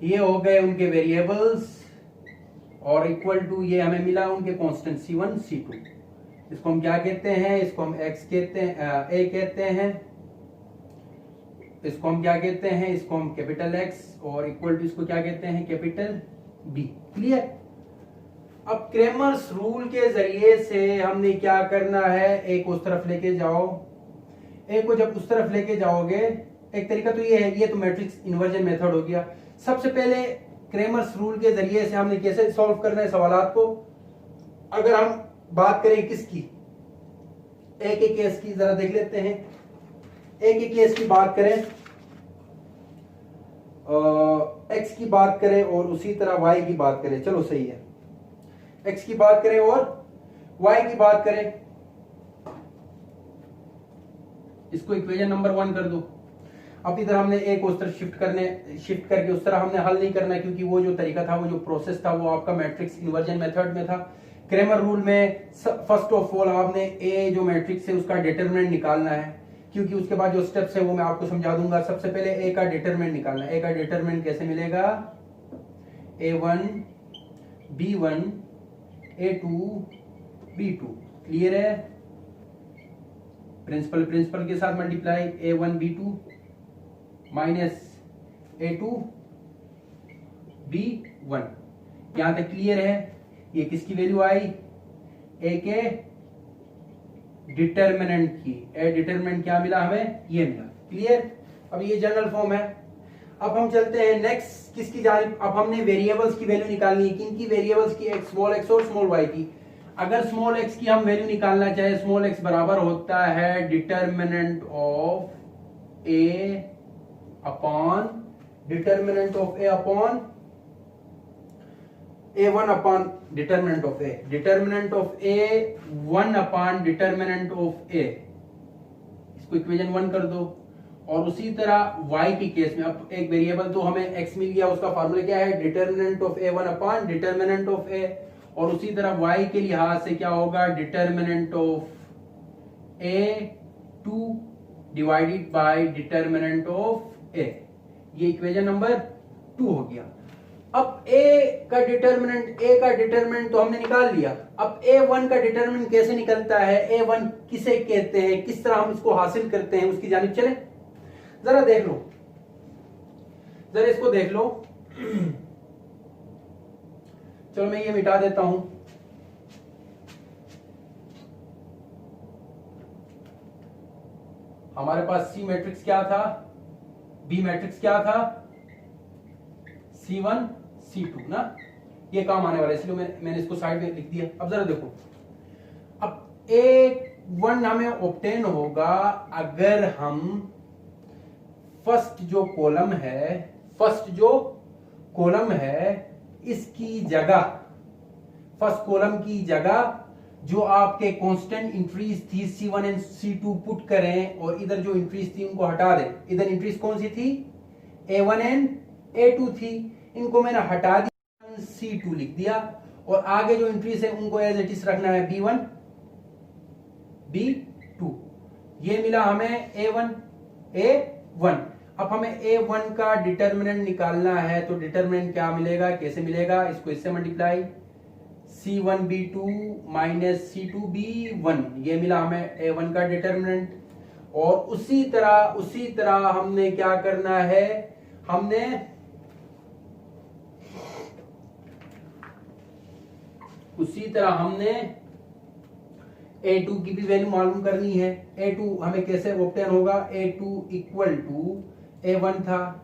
[SPEAKER 1] ये हो गए उनके वेरिएबल्स, और इक्वल टू ये हमें मिला उनके कांस्टेंट c1 c2। इसको हम क्या कहते हैं, इसको हम x कहते हैं, a कहते हैं, इसको हम क्या कहते हैं, इसको हम कैपिटल X, और इक्वल टू इसको क्या कहते हैं कैपिटल B। क्लियर। अब क्रेमर्स रूल के जरिए से हमने क्या करना है, एक उस तरफ लेके जाओ, एक को जब उस तरफ लेके जाओगे एक तरीका तो ये है, ये तो मैट्रिक्स इन्वर्जन मेथड हो गया। सबसे पहले क्रेमर्स रूल के जरिए से हमने कैसे सॉल्व करना है सवालात को। अगर हम बात करें किसकी, एक एक केस की जरा देख लेते हैं। एक एक केस की बात करें, एक्स की बात करें और उसी तरह वाई की बात करें। चलो सही है, एक्स की बात करें और वाई की बात करें। इसको इक्वेशन नंबर 1 कर दो। अब इधर हमने ए को उस तरह शिफ्ट करके उस तरह हमने हल नहीं करना, क्योंकि वो जो तरीका था, वो जो प्रोसेस था, वो आपका मैट्रिक्स इन्वर्जन मेथड में था। क्रेमर रूल में फर्स्ट ऑफ ऑल आपने ए जो मैट्रिक्स है उसका डिटरमिनेंट निकालना है, क्योंकि उसके बाद जो स्टेप्स है वो मैं आपको समझा दूंगा। सबसे पहले ए का डिटरमिनेंट निकालना है। ए का डिटरमिनेंट कैसे मिलेगा, A1 B1 A2 B2। Clear है, प्रिंसिपल के साथ multiply A1 B2 minus A2 B1। यहां तक क्लियर है। ये किसकी वैल्यू आई, ए के डिटरमिनेंट की। ए डिटरमिनेंट क्या मिला हमें, ये मिला। क्लियर, अब ये जनरल फॉर्म है। अब हम चलते हैं नेक्स्ट किसकी जानिब। अब हमने वेरिएबल्स की वैल्यू निकालनी है। किन की वेरिएबल्स की, स्मॉल एक्स और स्मॉल वाई की। अगर स्मॉल एक्स की हम वैल्यू निकालना चाहे, स्मॉल एक्स बराबर होता है determinant of A upon determinant of A upon A1 upon determinant of A. Determinant of A 1 upon determinant of A, इसको इक्वेशन 1 कर दो। और उसी तरह y के केस में, अब एक वेरिएबल तो हमें x मिल गया, उसका फार्मूला क्या है, determinant of A1 upon determinant of a। और उसी तरह y के लिहाज से क्या होगा, determinant of A2 divided by determinant of a। ये इक्वेशन नंबर 2 हो गया। अब a का डिटरमिनेंट तो हमने निकाल लिया। अब A1 का डिटरमिनेंट कैसे निकलता है, A1 किसे कहते हैं, किस तरह हम इसको हासिल करते हैं, उसकी जानिब चले। जरा देख लो, जरा इसको देख लो। चलो मैं ये मिटा देता हूं। हमारे पास सी मैट्रिक्स क्या था, बी मैट्रिक्स क्या था, C1 C2 ना, ये काम आने वाला है, इसलिए मैंने इसको साइड में लिख दिया। अब जरा देखो, अब A1 हमें ऑब्टेन होगा अगर हम फर्स्ट जो कॉलम है इसकी जगह, फर्स्ट कॉलम की जगह जो आपके कांस्टेंट इंट्रीज थी C1 एंड C2 पुट करें, और इधर जो इंट्रीज थी उनको हटा दें। इधर इंट्रीज कौन सी थी, A1 एंड A2 थी, इनको मैंने हटा दिया, C2 लिख दिया। और आगे जो इंट्रीज है उनको एज इट इज रखना है B1 B2। ये मिला हमें A1। अब हमें A1 का डिटरमिनेंट निकालना है, तो डिटरमिनेंट क्या मिलेगा, कैसे मिलेगा, इसको इससे multiply C1 B2 minus C2 B1। ये मिला हमें A1 का डिटरमिनेंट। और उसी तरह हमने क्या करना है, हमने A2 की भी वैल्यू मालूम करनी है। A2 हमें कैसे ऑब्टेन होगा, A2 इक्वल टू A1 था,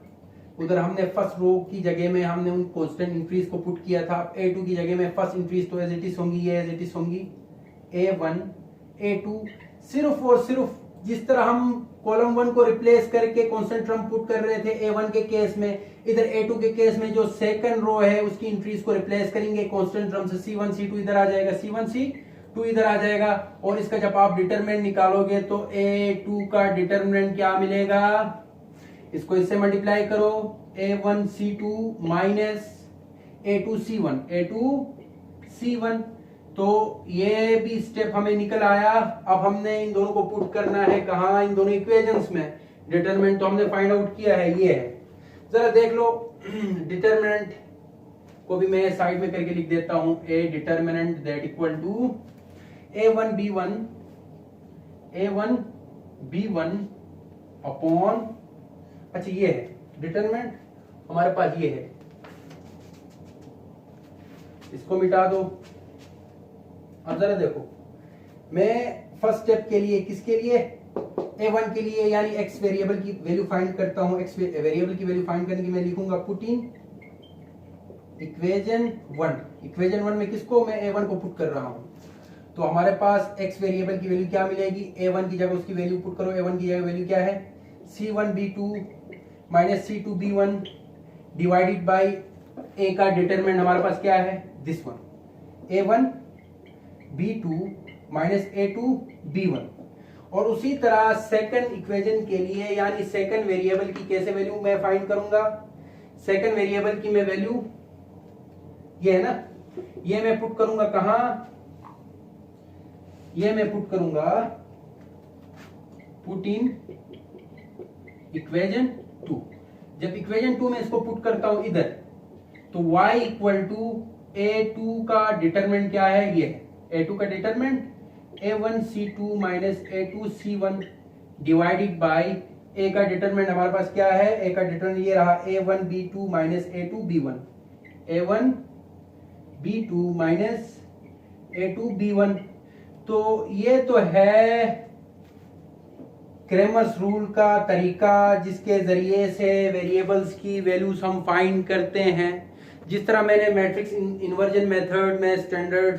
[SPEAKER 1] उधर हमने फर्स्ट रो की जगह में हमने उन कांस्टेंट इंक्रीज को पुट किया था। A2 की जगह में फर्स्ट इंक्रीज तो एज इट इज होंगी, ये एज इट इज होंगी A1 A2। सिर्फ और सिर्फ जिस तरह हम कॉलम 1 को रिप्लेस करके कांस्टेंट टर्म पुट कर रहे थे A1 के केस में, इधर A2 के केस में जो सेकंड रो है उसकी इंक्रीज को रिप्लेस करेंगे कांस्टेंट टर्म से। C1 C2 इधर आ जाएगा, C1 C2 इधर आ जाएगा। और इसका जब आप डिटरमिनेंट निकालोगे तो A2 का डिटरमिनेंट क्या मिलेगा, इसको इससे मल्टीप्लाई करो, A1 C2 minus A2 C1। तो ये भी स्टेप हमें निकल आया। अब हमने इन दोनों को पुट करना है कहां, इन दोनों इक्वेशंस में। डिटरमिनेंट तो हमने फाइंड आउट किया है, ये है। जरा देख लो, डिटरमिनेंट को भी मैं साइड में करके लिख देता हूं, A determinant that equal to A1 B1 upon, अच्छा ये है डिटरमिनेंट हमारे पास, ये है, इसको मिटा दो। अब जरा देखो, मैं फर्स्ट स्टेप के लिए, किसके लिए, a1 के लिए यानी x वेरिएबल की वैल्यू फाइंड करता हूं, x वेरिएबल की वैल्यू फाइंड करने की मैं लिखूंगा पुट इन इक्वेशन 1। इक्वेशन 1 में किसको, मैं a1 को पुट कर रहा हूं। तो हमारे पास x वेरिएबल की वैल्यू क्या मिलेगी, a1 की जगह उसकी वैल्यू पुट करो, a1 की जगह वैल्यू क्या है c1b2 minus c2b1 divided by a का डिटरमिनेंट हमारे पास क्या है this one, a1 b2 minus a2 b1। और उसी तरह सेकंड इक्वेशन के लिए यानी सेकंड वेरिएबल की कैसे वैल्यू मैं फाइंड करूंगा, सेकंड वेरिएबल की मैं वैल्यू ये है ना, ये मैं पुट करूंगा कहां, ये मैं पुट करूंगा पुट इन इक्वेशन 2। जब इक्वेशन 2 में इसको पुट करता हूं इधर, तो y इक्वल टू a2 का डिटरमिनेंट क्या है, ये है a2 का determinant a1 c2 minus a2 c1 divided by a का डिटरमिनेंट हमारे पास क्या है, a का डिटरमिनेंट ये रहा a1 b2 minus a2 b1, a1 b2 minus a2 b1। तो ये तो है क्रेमर्स रूल का तरीका जिसके जरिए से वेरिएबल्स की वैल्यूज हम फाइंड करते हैं। जिस तरह मैंने मैट्रिक्स इन्वर्जन मेथड में स्टैंडर्ड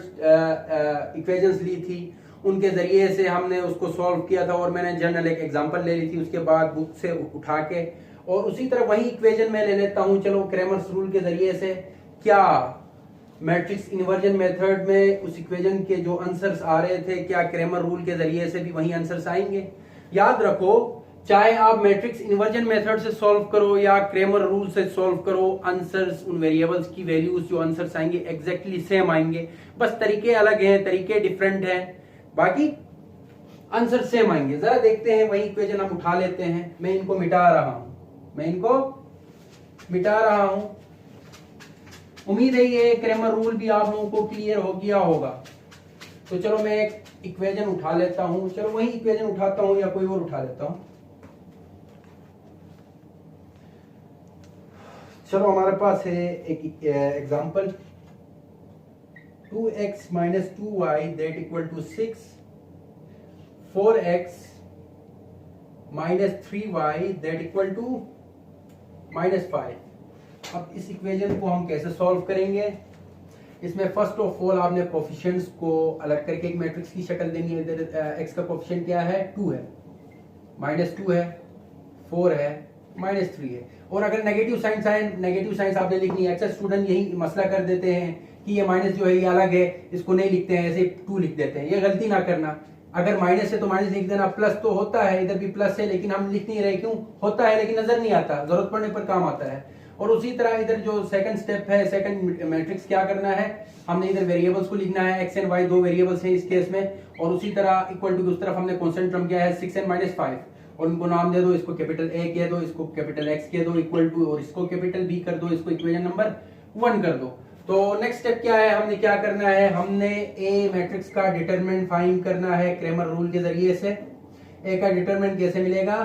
[SPEAKER 1] इक्वेशंस ली थी, उनके जरिए से हमने उसको सॉल्व किया था और मैंने जनरल एक एग्जांपल ले ली थी उसके बाद बुक से उठा के, और उसी तरह वही इक्वेशन मैं ले लेता हूं। चलो क्रेमर्स रूल के जरिए से क्या मैट्रिक्स इन्वर्जन मेथड में उस इक्वेशन के जो आंसर्स आ रहे थे, क्या क्रेमर रूल के जरिए से भी वही आंसर्स आएंगे। याद रखो, चाहे आप मैट्रिक्स इन्वर्जन मेथड से सॉल्व करो या क्रेमर रूल से सॉल्व करो, आंसर्स उन वेरिएबल्स की वैल्यूज जो आंसर्स आएंगे एग्जैक्टली सेम आएंगे, बस तरीके अलग हैं, तरीके डिफरेंट हैं, बाकी आंसर सेम आएंगे। जरा देखते हैं, वही इक्वेशन हम उठा लेते हैं। मैं इनको मिटा रहा हूं, उम्मीद है ये क्रेमर रूल भी आप लोगों को क्लियर हो गया होगा। तो चलो मैं एक इक्वेशन उठा लेता हूं, चलो वही इक्वेशन उठाता हूं या कोई और उठा लेता हूं। चलो हमारे पास है एक example 2x minus 2y that equal to 6, 4x minus 3y that equal to minus 5। अब इस इक्वेशन को हम कैसे सॉल्व करेंगे, इसमें फर्स्ट ऑफ ऑल आपने कोफिशिएंट्स को अलग करके एक मैट्रिक्स की शक्ल देनी है। एक्स का कोफिशिएंट क्या है, 2 है, माइनस 2 है, 4 है, माइनस 3 है। और अगर नेगेटिव साइंस आए, नेगेटिव साइंस आपने लिखनी है। अक्सर स्टूडेंट यही मसला कर देते हैं कि ये माइनस जो है ये अलग है, इसको नहीं लिखते हैं, ऐसे 2 लिख देते हैं। ये गलती ना करना, अगर माइनस है तो माइनस लिख देना, प्लस तो होता है, इधर भी प्लस है लेकिन हम लिख नहीं रहे, क्यों होता है लेकिन नजर नहीं आता, जरूरत पड़ने पर काम आता है। और उसी तरह इधर जो सेकंड स्टेप है, सेकंड मैट्रिक्स क्या करना है, हमने इधर वेरिएबल्स को लिखना है, एक्स एंड वाई 2 वेरिएबल्स हैं इस केस में, और उसी तरह इक्वल टू की उस तरफ हमने कांस्टेंट टर्म किया है 6 एंड माइनस 5, और उनको नाम दे दो, इसको कैपिटल ए कह दो, इसको कैपिटल एक्स कह दो, इक्वल टू, और इसको कैपिटल बी कर दो, इसको इक्वेशन नंबर 1 कर दो। तो नेक्स्ट स्टेप क्या है, हमने क्या करना है, हमने ए मैट्रिक्स का डिटरमिनेंट फाइंड करना है क्रेमर रूल के जरिए से। ए का डिटरमिनेंट कैसे मिलेगा,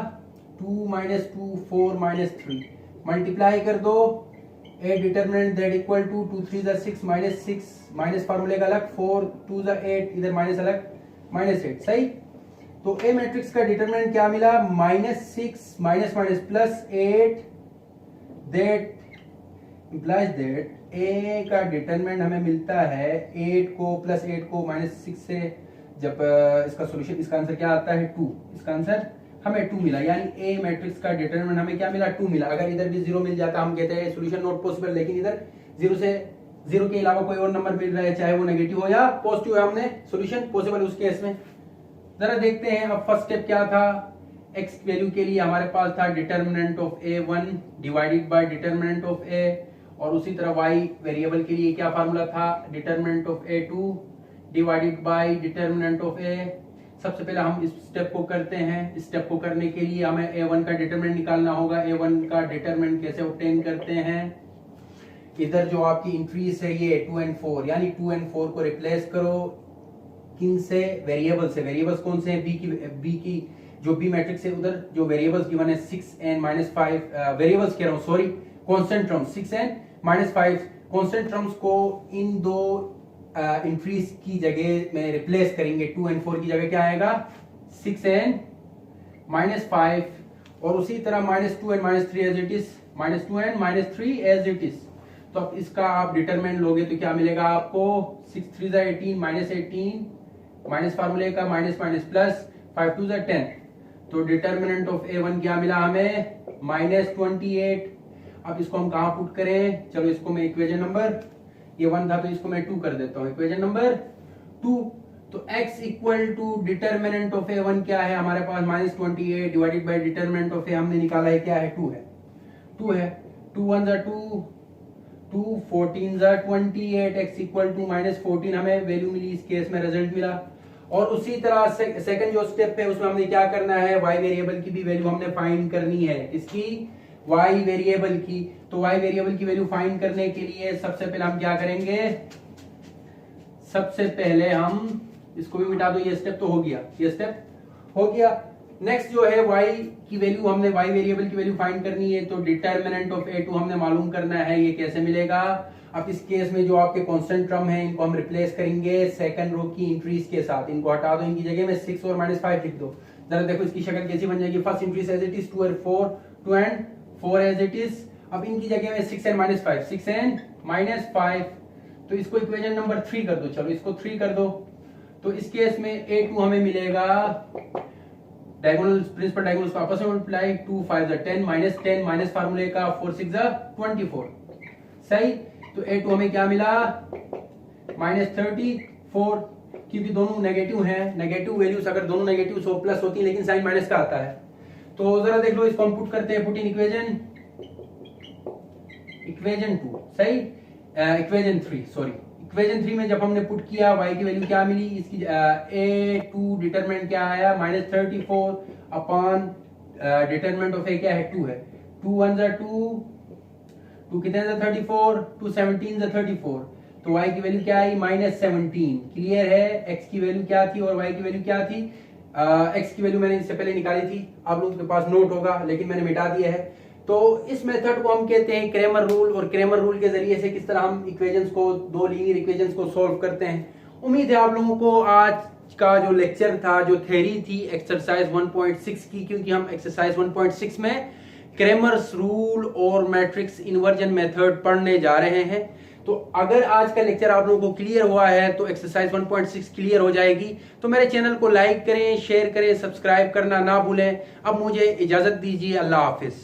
[SPEAKER 1] 2 माइनस 2 4 माइनस 3 मल्टीप्लाई कर दो, ए डिटरमिनेंट दैट इक्वल टू 2 3 जा 6 माइनस 6 माइनस फार्मूले का अलग, 4 2 जा 8, इधर माइनस अलग, माइनस 8, सही। तो ए मैट्रिक्स का डिटरमिनेंट क्या मिला, minus 6 minus minus plus 8, that implies that A का डिटरमिनेंट हमें मिलता है 8 को प्लस 8 को माइनस 6 से, जब इसका सॉल्यूशन, इसका आंसर क्या आता है 2, इसका आंसर हमें 2 मिला, यानी ए मैट्रिक्स का डिटरमिनेंट हमें क्या मिला, 2 मिला। अगर इधर भी 0 मिल जाता हम कहते हैं सॉल्यूशन नॉट पॉसिबल, लेकिन इधर 0 के अलावा कोई और नंबर मिल रहा है, चाहे वो नेगेटिव हो या पॉजिटिव है, हमने सॉल्यूशन पॉसिबल उस केस में। जरा देखते हैं अब फर्स्ट स्टेप क्या था, एक्स वैल्यू के लिए हमारे पास था determinant of a1 divided by determinant of a, और उसी तरह y वेरिएबल के लिए क्या फार्मूला था, determinant of a2 divided by determinant of a। सबसे पहले हम इस स्टेप को करते हैं। इस स्टेप को करने के लिए हमें a1 का डिटरमिनेंट निकालना होगा। a1 का डिटरमिनेंट कैसे ऑब्टेन करते हैं, इधर जो आपकी इंट्रीज है ये 2 and 4, यानी 2 and 4 को रिप्लेस करो किन से, वेरिएबल से। वेरिएबल्स कौन से हैं, बी की जो बी मैट्रिक्स है उधर जो वेरिएबल्स गिवन है 6 and माइनस 5, वेरिएबल्स कह रहा हूँ sorry, constant terms 6 and minus 5, constant terms को इन दो इंट्रीज की जगह में रिप्लेस करेंगे। 2 and 4 की जगह क्या आएगा, 6 and -5 और उसी तरह -2 and -3 as it is, -2 and -3 as it is. तो अब इसका आप डिटरमिनेंट लोगे तो क्या मिलेगा आपको, 6 3 18 -18 माइनस फार्मूले का माइनस माइनस प्लस 5 2 10। तो डिटरमिनेंट ऑफ A1 क्या मिला हमें, -28। अब इसको हम कहां पुट करें, चलो इसको मैं इक्वेशन नंबर, ये 1 था तो इसको मैं 2 कर देता हूं, इक्वेशन नंबर 2। तो x equal to determinant of A1 क्या है हमारे पास, -28 divided by determinant of A हमने निकाला है क्या है, 2 है। 2 है, 2 1 2 2 14 28, x इक्वल टू -14 हमें वैल्यू मिली, इस केस में रिजल्ट मिला। और उसी तरह सेकंड जो स्टेप है उसमें हमने क्या करना है, y वेरिएबल की भी वैल्यू हमने फाइंड करनी है, इसकी y वेरिएबल की। तो y वेरिएबल की वैल्यू फाइंड करने के लिए सबसे पहले हम क्या करेंगे, सबसे पहले हम इसको भी मिटा दो, ये स्टेप तो हो गया, ये स्टेप हो गया। नेक्स्ट जो है y की वैल्यू, हमने y वेरिएबल की वैल्यू फाइंड करनी है, तो डिटरमिनेंट ऑफ A2 हमने मालूम करना है, ये कैसे मिलेगा। अब इस केस में जो आपके कांस्टेंट टर्म है इनको हम रिप्लेस करेंगे सेकंड रो की एंट्रीज के साथ, इनको हटा दो, इनकी जगह में 6 और -5 लिख दो। जरा देखो इसकी शक्ल कैसी बन जाएगी, first entries as it is 2 और 4, 2 एंड 4 एज इट इज। अब इनकी जगह में 6 एंड -5, 6 एंड -5, तो इसको इक्वेशन नंबर 3 कर दो, चलो इसको 3 कर दो। तो इस केस में A2 हमें मिलेगा, डायगोनल प्रिंसिपल डायगोनल को आपस में मल्टीप्लाई, 2 5 10 -10 माइनस फार्मूले का 4 6 24, सही। तो A2 हमें क्या मिला, -34, क्योंकि दोनों नेगेटिव हैं, नेगेटिव वैल्यूज अगर दोनों नेगेटिव हो प्लस होती है, लेकिन साइन माइनस का आता है। तो जरा देख लो, इसको हम पुट करते हैं, पुट इन इक्वेशन 2, सही, इक्वेशन 3 सॉरी, इक्वेशन 3 में जब हमने पुट किया y की वैल्यू क्या मिली, इसकी A2 डिटरमिनेंट क्या आया, -34 अपॉन डिटरमिनेंट ऑफ A क्या है, 2 है। 2 1 2 कितने 34, 2 17 34, तो y की वैल्यू क्या आई, -17। क्लियर है, x की वैल्यू क्या थी और y की वैल्यू क्या थी। x की वैल्यू मैंने इससे पहले निकाली थी, आप लोगों के पास नोट होगा, लेकिन मैंने मिटा दिया है। तो इस मेथड को हम कहते हैं क्रेमर रूल, और क्रेमर रूल के जरिए से किस तरह हम इक्वेशंस को, दो लीनियर इक्वेशंस को सॉल्व करते हैं। उम्मीद है आप लोगों को आज का जो लेक्चर था, जो थ्योरी थी एक्सरसाइज 1.6 की, क्योंकि हम एक्सरसाइज 1.6 में क्रेमर्स रूल और मैट्रिक्स इन्वर्जन मेथड पढ़ने जा रहे हैं। तो अगर आज का लेक्चर आप लोगों को क्लियर हुआ है तो एक्सरसाइज 1.6 क्लियर हो जाएगी। तो मेरे चैनल को लाइक करें, शेयर करें, सब्सक्राइब करना ना भूलें। अब मुझे इजाजत दीजिए, अल्लाह हाफिज।